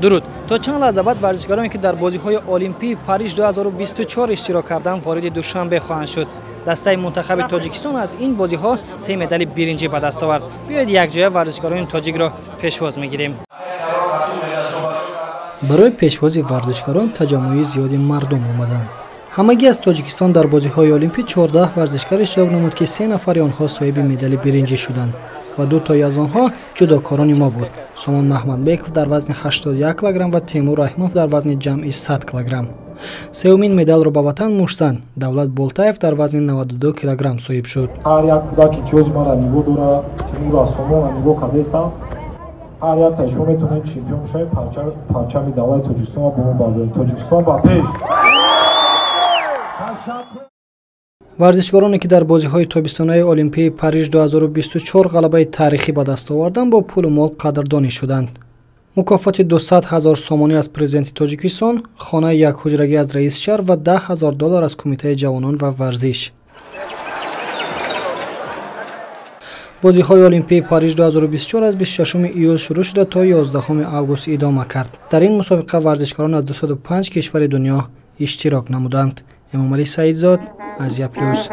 درود. تا چند لحظه بعد ورزشکارانی که در بازی‌های المپی پاریس 2024 اشتراک کردند وارد دوشنبه خواهند شد. دسته منتخب تاجیکستان از این بازی‌ها 3 مدال برنجی به دست آورد. بیایید یک جای ورزشکاران تاجیک را پیشواز می‌گیریم. برای پیشوازی ورزشکاران تجمعی زیادی مردم آمدند. همگی از تاجیکستان در بازی‌های المپی 14 ورزشکار اشتراک نمود که 3 نفر آنها صاحب مدال برنجی شدند و 2 تایی از آنها جداکاران ما بود. سامان محمدبekov در وزن 81 کیلوگرم و تیمور رحیمов در وزن جمعی 100 کیلوگرم. سومین مدال را به وطن مشتن دولت بولتاев در وزن 92 کیلوگرم صاحب شد. هر یک کودکی که از مرا نیو داره تیمور و سامان نیو کردیسا هر یک تجربه میتونه چمپیون شه پرچم دولت تاجیکستان با اون برداریم. تاجیکستان با پیش. ورزشکارانی که در بازی‌های تابستانی المپی پاریس 2024 غلبه تاریخی به دست آوردند با پول و مال قدردانی شدند. مکافات 200,000 سومانی از پرزیدنت تاجیکستان، خانه یک حجرگی از رئیس شهر و $10,000 از کمیته جوانان و ورزش. بازی‌های المپی پاریس 2024 از 26 ایول شروع شده تا 11 آگوست ادامه کرد. در این مسابقه ورزشکاران از 205 کشور دنیا اشتراک نمودند. امام علی سعیدزاد، آسیا پلوس.